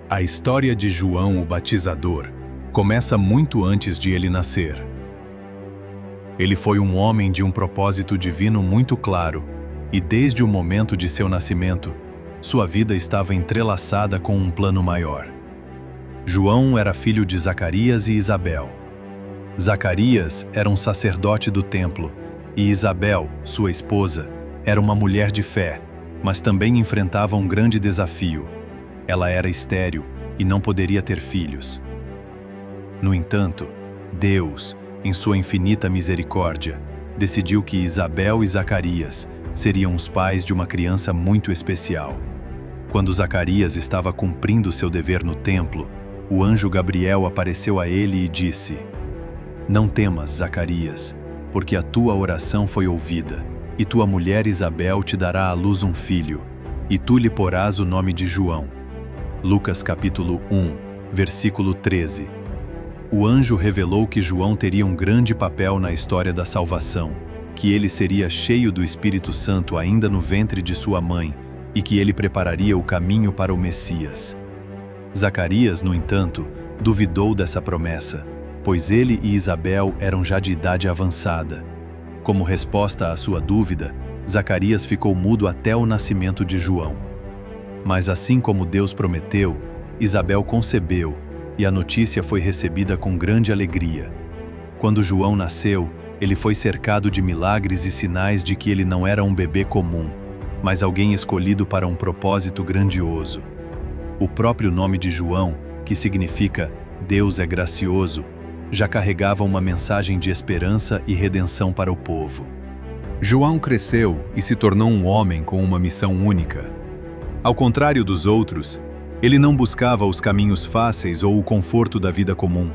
A história de João o Batizador começa muito antes de ele nascer. Ele foi um homem de um propósito divino muito claro, e desde o momento de seu nascimento, sua vida estava entrelaçada com um plano maior. João era filho de Zacarias e Isabel. Zacarias era um sacerdote do templo, e Isabel, sua esposa, era uma mulher de fé, mas também enfrentava um grande desafio. Ela era estéril e não poderia ter filhos. No entanto, Deus, em sua infinita misericórdia, decidiu que Isabel e Zacarias seriam os pais de uma criança muito especial. Quando Zacarias estava cumprindo seu dever no templo, o anjo Gabriel apareceu a ele e disse: "Não temas, Zacarias, porque a tua oração foi ouvida, e tua mulher Isabel te dará à luz um filho, e tu lhe porás o nome de João." Lucas capítulo 1, versículo 13. O anjo revelou que João teria um grande papel na história da salvação, que ele seria cheio do Espírito Santo ainda no ventre de sua mãe e que ele prepararia o caminho para o Messias. Zacarias, no entanto, duvidou dessa promessa, pois ele e Isabel eram já de idade avançada. Como resposta à sua dúvida, Zacarias ficou mudo até o nascimento de João. Mas assim como Deus prometeu, Isabel concebeu, e a notícia foi recebida com grande alegria. Quando João nasceu, ele foi cercado de milagres e sinais de que ele não era um bebê comum, mas alguém escolhido para um propósito grandioso. O próprio nome de João, que significa Deus é gracioso, já carregava uma mensagem de esperança e redenção para o povo. João cresceu e se tornou um homem com uma missão única. Ao contrário dos outros, ele não buscava os caminhos fáceis ou o conforto da vida comum.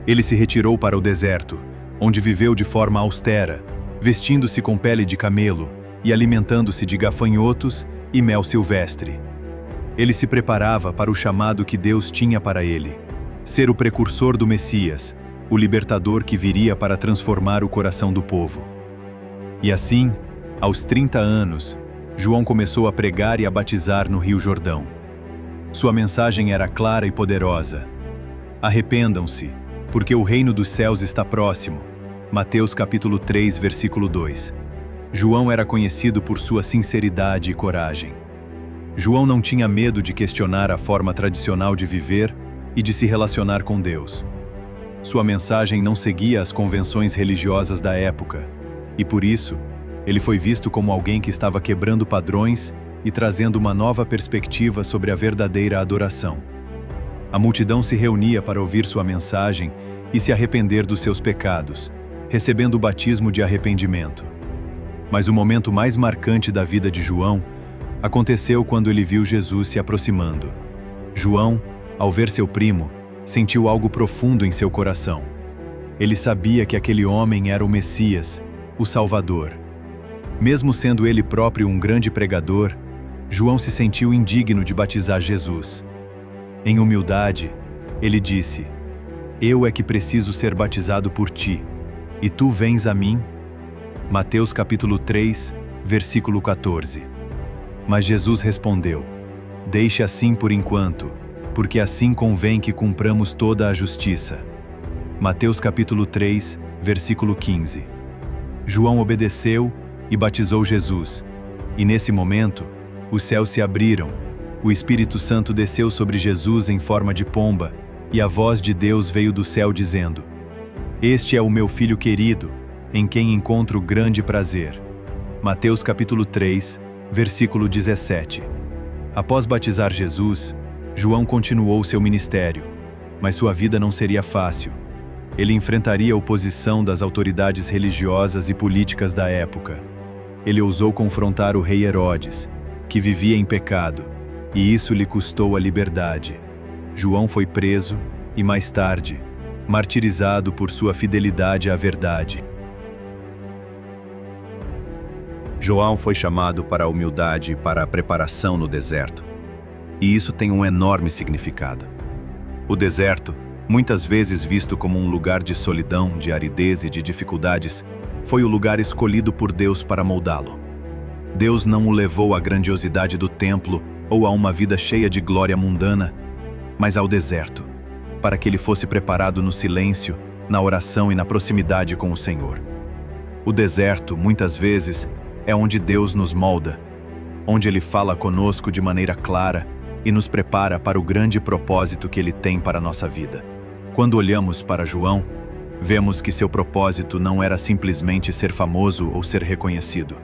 Ele se retirou para o deserto, onde viveu de forma austera, vestindo-se com pele de camelo e alimentando-se de gafanhotos e mel silvestre. Ele se preparava para o chamado que Deus tinha para ele: ser o precursor do Messias, o libertador que viria para transformar o coração do povo. E assim, aos 30 anos, João começou a pregar e a batizar no Rio Jordão. Sua mensagem era clara e poderosa: arrependam-se, porque o reino dos céus está próximo. Mateus capítulo 3, versículo 2. João era conhecido por sua sinceridade e coragem. João não tinha medo de questionar a forma tradicional de viver e de se relacionar com Deus. Sua mensagem não seguia as convenções religiosas da época, e por isso, ele foi visto como alguém que estava quebrando padrões e trazendo uma nova perspectiva sobre a verdadeira adoração. A multidão se reunia para ouvir sua mensagem e se arrepender dos seus pecados, recebendo o batismo de arrependimento. Mas o momento mais marcante da vida de João aconteceu quando ele viu Jesus se aproximando. João, ao ver seu primo, sentiu algo profundo em seu coração. Ele sabia que aquele homem era o Messias, o Salvador. Mesmo sendo ele próprio um grande pregador, João se sentiu indigno de batizar Jesus. Em humildade, ele disse: "Eu é que preciso ser batizado por ti, e tu vens a mim?" Mateus capítulo 3, versículo 14. Mas Jesus respondeu: "Deixe assim por enquanto, porque assim convém que cumpramos toda a justiça." Mateus capítulo 3, versículo 15. João obedeceu e batizou Jesus, e nesse momento, os céus se abriram, o Espírito Santo desceu sobre Jesus em forma de pomba, e a voz de Deus veio do céu dizendo: "Este é o meu Filho querido, em quem encontro grande prazer." Mateus capítulo 3, versículo 17. Após batizar Jesus, João continuou seu ministério, mas sua vida não seria fácil. Ele enfrentaria a oposição das autoridades religiosas e políticas da época. Ele ousou confrontar o rei Herodes, que vivia em pecado, e isso lhe custou a liberdade. João foi preso e, mais tarde, martirizado por sua fidelidade à verdade. João foi chamado para a humildade e para a preparação no deserto. E isso tem um enorme significado. O deserto, muitas vezes visto como um lugar de solidão, de aridez e de dificuldades, foi o lugar escolhido por Deus para moldá-lo. Deus não o levou à grandiosidade do templo ou a uma vida cheia de glória mundana, mas ao deserto, para que ele fosse preparado no silêncio, na oração e na proximidade com o Senhor. O deserto, muitas vezes, é onde Deus nos molda, onde Ele fala conosco de maneira clara e nos prepara para o grande propósito que Ele tem para a nossa vida. Quando olhamos para João, vemos que seu propósito não era simplesmente ser famoso ou ser reconhecido.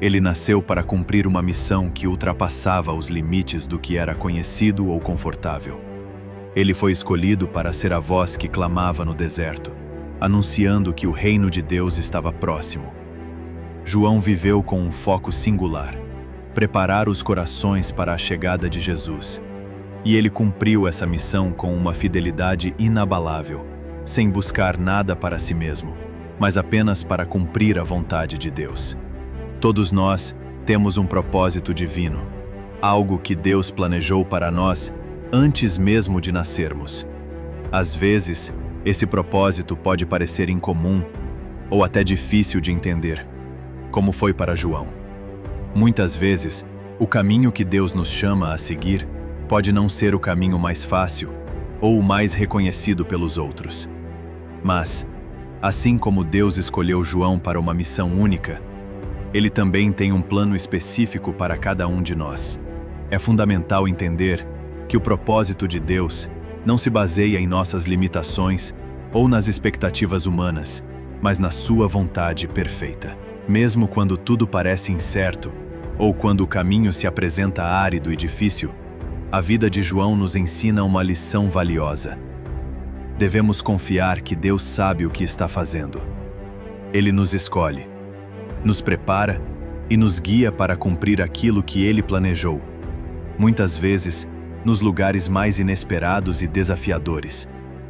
Ele nasceu para cumprir uma missão que ultrapassava os limites do que era conhecido ou confortável. Ele foi escolhido para ser a voz que clamava no deserto, anunciando que o reino de Deus estava próximo. João viveu com um foco singular: preparar os corações para a chegada de Jesus. E ele cumpriu essa missão com uma fidelidade inabalável, sem buscar nada para si mesmo, mas apenas para cumprir a vontade de Deus. Todos nós temos um propósito divino, algo que Deus planejou para nós antes mesmo de nascermos. Às vezes, esse propósito pode parecer incomum ou até difícil de entender, como foi para João. Muitas vezes, o caminho que Deus nos chama a seguir pode não ser o caminho mais fácil ou o mais reconhecido pelos outros. Mas, assim como Deus escolheu João para uma missão única, Ele também tem um plano específico para cada um de nós. É fundamental entender que o propósito de Deus não se baseia em nossas limitações ou nas expectativas humanas, mas na sua vontade perfeita. Mesmo quando tudo parece incerto, ou quando o caminho se apresenta árido e difícil, a vida de João nos ensina uma lição valiosa. Devemos confiar que Deus sabe o que está fazendo. Ele nos escolhe, nos prepara e nos guia para cumprir aquilo que Ele planejou, muitas vezes nos lugares mais inesperados e desafiadores.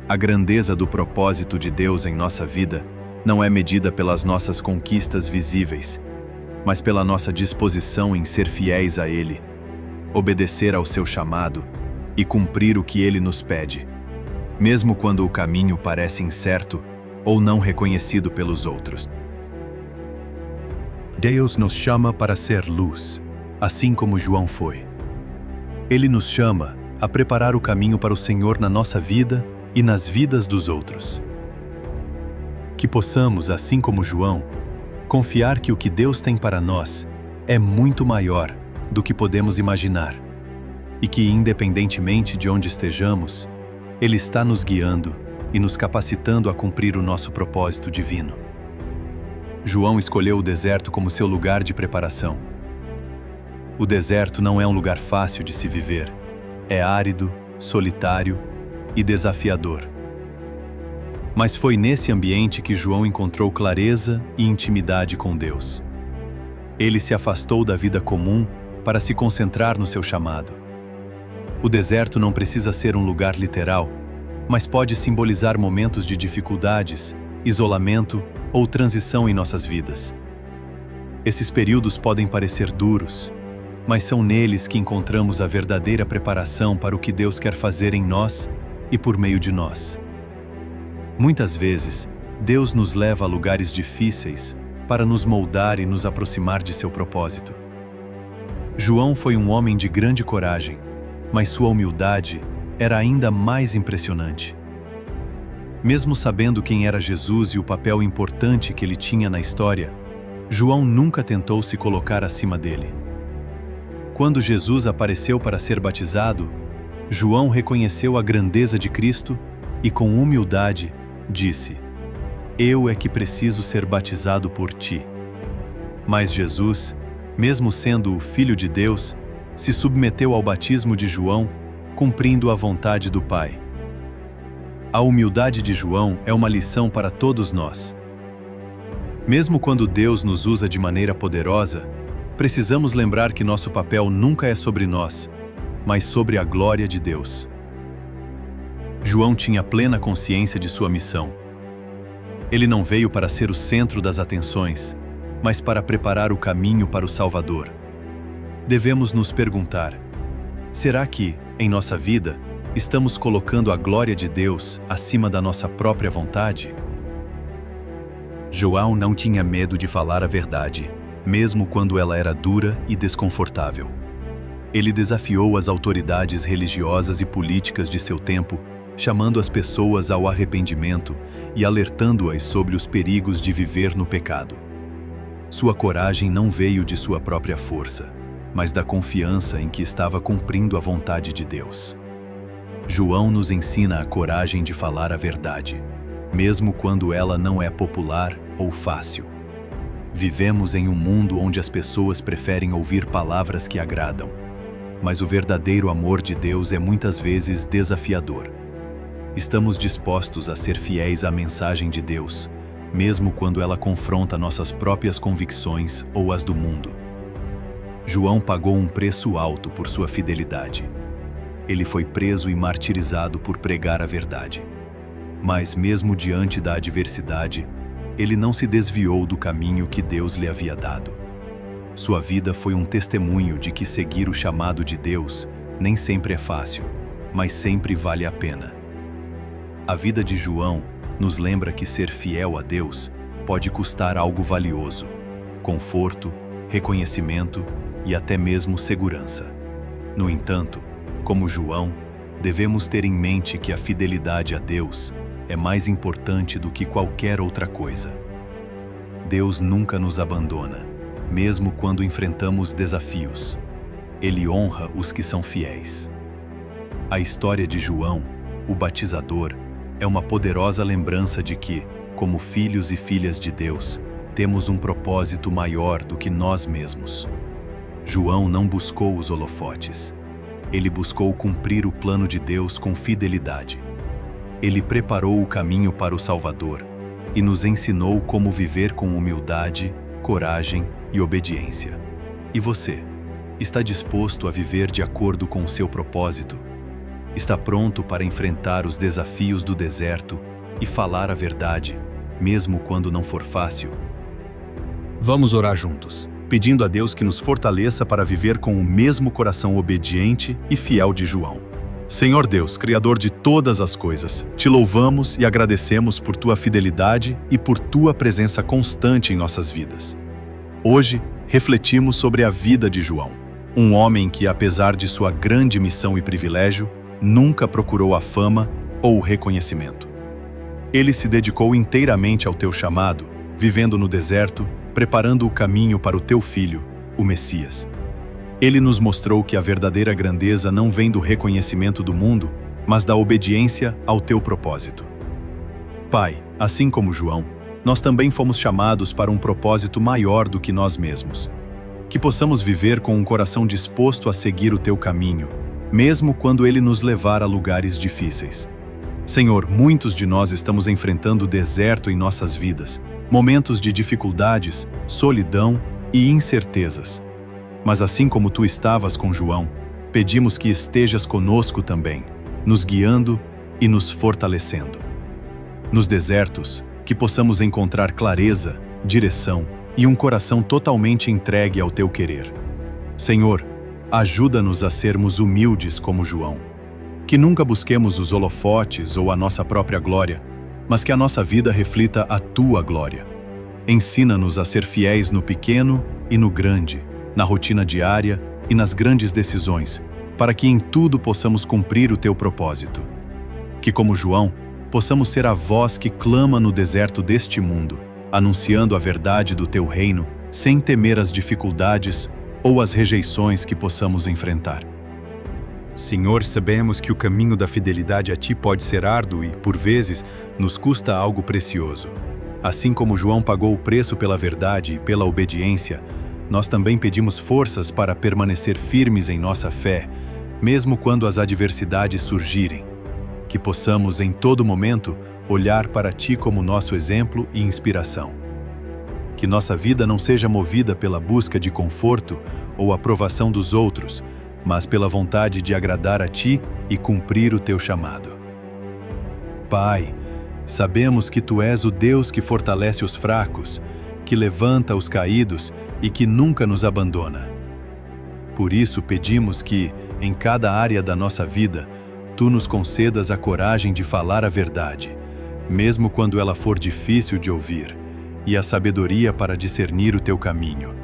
A grandeza do propósito de Deus em nossa vida não é medida pelas nossas conquistas visíveis, mas pela nossa disposição em ser fiéis a Ele, obedecer ao seu chamado e cumprir o que Ele nos pede, mesmo quando o caminho parece incerto ou não reconhecido pelos outros. Deus nos chama para ser luz, assim como João foi. Ele nos chama a preparar o caminho para o Senhor na nossa vida e nas vidas dos outros. Que possamos, assim como João, confiar que o que Deus tem para nós é muito maior do que podemos imaginar, e que, independentemente de onde estejamos, Ele está nos guiando e nos capacitando a cumprir o nosso propósito divino. João escolheu o deserto como seu lugar de preparação. O deserto não é um lugar fácil de se viver. É árido, solitário e desafiador. Mas foi nesse ambiente que João encontrou clareza e intimidade com Deus. Ele se afastou da vida comum para se concentrar no seu chamado. O deserto não precisa ser um lugar literal, mas pode simbolizar momentos de dificuldades, isolamento ou transição em nossas vidas. Esses períodos podem parecer duros, mas são neles que encontramos a verdadeira preparação para o que Deus quer fazer em nós e por meio de nós. Muitas vezes, Deus nos leva a lugares difíceis para nos moldar e nos aproximar de seu propósito. João foi um homem de grande coragem, mas sua humildade era ainda mais impressionante. Mesmo sabendo quem era Jesus e o papel importante que ele tinha na história, João nunca tentou se colocar acima dele. Quando Jesus apareceu para ser batizado, João reconheceu a grandeza de Cristo e, com humildade, disse: "Eu é que preciso ser batizado por ti." Mas Jesus, mesmo sendo o Filho de Deus, se submeteu ao batismo de João, cumprindo a vontade do Pai. A humildade de João é uma lição para todos nós. Mesmo quando Deus nos usa de maneira poderosa, precisamos lembrar que nosso papel nunca é sobre nós, mas sobre a glória de Deus. João tinha plena consciência de sua missão. Ele não veio para ser o centro das atenções, mas para preparar o caminho para o Salvador. Devemos nos perguntar: será que, em nossa vida, estamos colocando a glória de Deus acima da nossa própria vontade? João não tinha medo de falar a verdade, mesmo quando ela era dura e desconfortável. Ele desafiou as autoridades religiosas e políticas de seu tempo, chamando as pessoas ao arrependimento e alertando-as sobre os perigos de viver no pecado. Sua coragem não veio de sua própria força, mas da confiança em que estava cumprindo a vontade de Deus. João nos ensina a coragem de falar a verdade, mesmo quando ela não é popular ou fácil. Vivemos em um mundo onde as pessoas preferem ouvir palavras que agradam, mas o verdadeiro amor de Deus é muitas vezes desafiador. Estamos dispostos a ser fiéis à mensagem de Deus, mesmo quando ela confronta nossas próprias convicções ou as do mundo. João pagou um preço alto por sua fidelidade. Ele foi preso e martirizado por pregar a verdade. Mas, mesmo diante da adversidade, ele não se desviou do caminho que Deus lhe havia dado. Sua vida foi um testemunho de que seguir o chamado de Deus nem sempre é fácil, mas sempre vale a pena. A vida de João nos lembra que ser fiel a Deus pode custar algo valioso: conforto, reconhecimento e até mesmo segurança. No entanto, como João, devemos ter em mente que a fidelidade a Deus é mais importante do que qualquer outra coisa. Deus nunca nos abandona, mesmo quando enfrentamos desafios. Ele honra os que são fiéis. A história de João, o batizador, é uma poderosa lembrança de que, como filhos e filhas de Deus, temos um propósito maior do que nós mesmos. João não buscou os holofotes. Ele buscou cumprir o plano de Deus com fidelidade. Ele preparou o caminho para o Salvador e nos ensinou como viver com humildade, coragem e obediência. E você, está disposto a viver de acordo com o seu propósito? Está pronto para enfrentar os desafios do deserto e falar a verdade, mesmo quando não for fácil? Vamos orar juntos, pedindo a Deus que nos fortaleça para viver com o mesmo coração obediente e fiel de João. Senhor Deus, Criador de todas as coisas, te louvamos e agradecemos por tua fidelidade e por tua presença constante em nossas vidas. Hoje, refletimos sobre a vida de João, um homem que, apesar de sua grande missão e privilégio, nunca procurou a fama ou o reconhecimento. Ele se dedicou inteiramente ao teu chamado, vivendo no deserto, preparando o caminho para o teu filho, o Messias. Ele nos mostrou que a verdadeira grandeza não vem do reconhecimento do mundo, mas da obediência ao teu propósito. Pai, assim como João, nós também fomos chamados para um propósito maior do que nós mesmos. Que possamos viver com um coração disposto a seguir o teu caminho, mesmo quando ele nos levar a lugares difíceis. Senhor, muitos de nós estamos enfrentando deserto em nossas vidas, momentos de dificuldades, solidão e incertezas. Mas assim como tu estavas com João, pedimos que estejas conosco também, nos guiando e nos fortalecendo. Nos desertos, que possamos encontrar clareza, direção e um coração totalmente entregue ao teu querer. Senhor, ajuda-nos a sermos humildes como João. Que nunca busquemos os holofotes ou a nossa própria glória, mas que a nossa vida reflita a tua glória. Ensina-nos a ser fiéis no pequeno e no grande, na rotina diária e nas grandes decisões, para que em tudo possamos cumprir o teu propósito. Que, como João, possamos ser a voz que clama no deserto deste mundo, anunciando a verdade do teu reino, sem temer as dificuldades ou as rejeições que possamos enfrentar. Senhor, sabemos que o caminho da fidelidade a ti pode ser árduo e, por vezes, nos custa algo precioso. Assim como João pagou o preço pela verdade e pela obediência, nós também pedimos forças para permanecer firmes em nossa fé, mesmo quando as adversidades surgirem. Que possamos, em todo momento, olhar para ti como nosso exemplo e inspiração. Que nossa vida não seja movida pela busca de conforto ou aprovação dos outros, mas pela vontade de agradar a ti e cumprir o teu chamado. Pai, sabemos que tu és o Deus que fortalece os fracos, que levanta os caídos e que nunca nos abandona. Por isso pedimos que, em cada área da nossa vida, tu nos concedas a coragem de falar a verdade, mesmo quando ela for difícil de ouvir, e a sabedoria para discernir o teu caminho.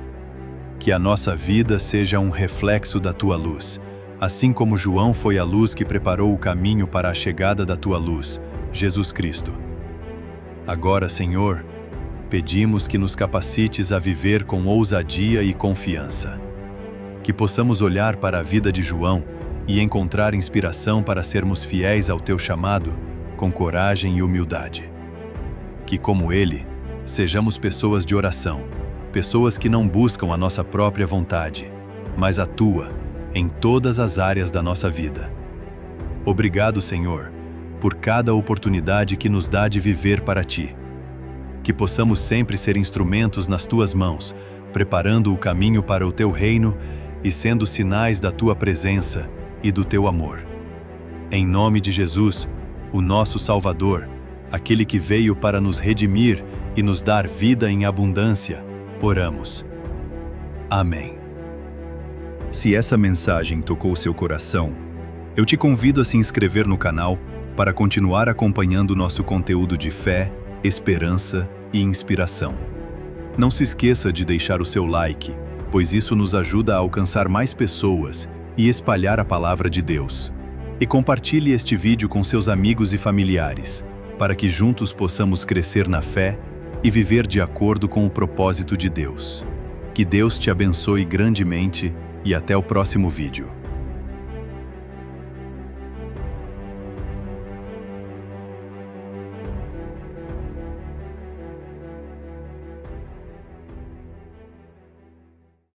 Que a nossa vida seja um reflexo da tua luz, assim como João foi a luz que preparou o caminho para a chegada da tua luz, Jesus Cristo. Agora, Senhor, pedimos que nos capacites a viver com ousadia e confiança. Que possamos olhar para a vida de João e encontrar inspiração para sermos fiéis ao teu chamado, com coragem e humildade. Que, como ele, sejamos pessoas de oração, pessoas que não buscam a nossa própria vontade, mas a tua, em todas as áreas da nossa vida. Obrigado, Senhor, por cada oportunidade que nos dá de viver para ti. Que possamos sempre ser instrumentos nas tuas mãos, preparando o caminho para o teu reino e sendo sinais da tua presença e do teu amor. Em nome de Jesus, o nosso Salvador, aquele que veio para nos redimir e nos dar vida em abundância, oramos. Amém. Se essa mensagem tocou seu coração, eu te convido a se inscrever no canal para continuar acompanhando nosso conteúdo de fé, esperança e inspiração. Não se esqueça de deixar o seu like, pois isso nos ajuda a alcançar mais pessoas e espalhar a palavra de Deus. E compartilhe este vídeo com seus amigos e familiares, para que juntos possamos crescer na fé e viver de acordo com o propósito de Deus. Que Deus te abençoe grandemente e até o próximo vídeo.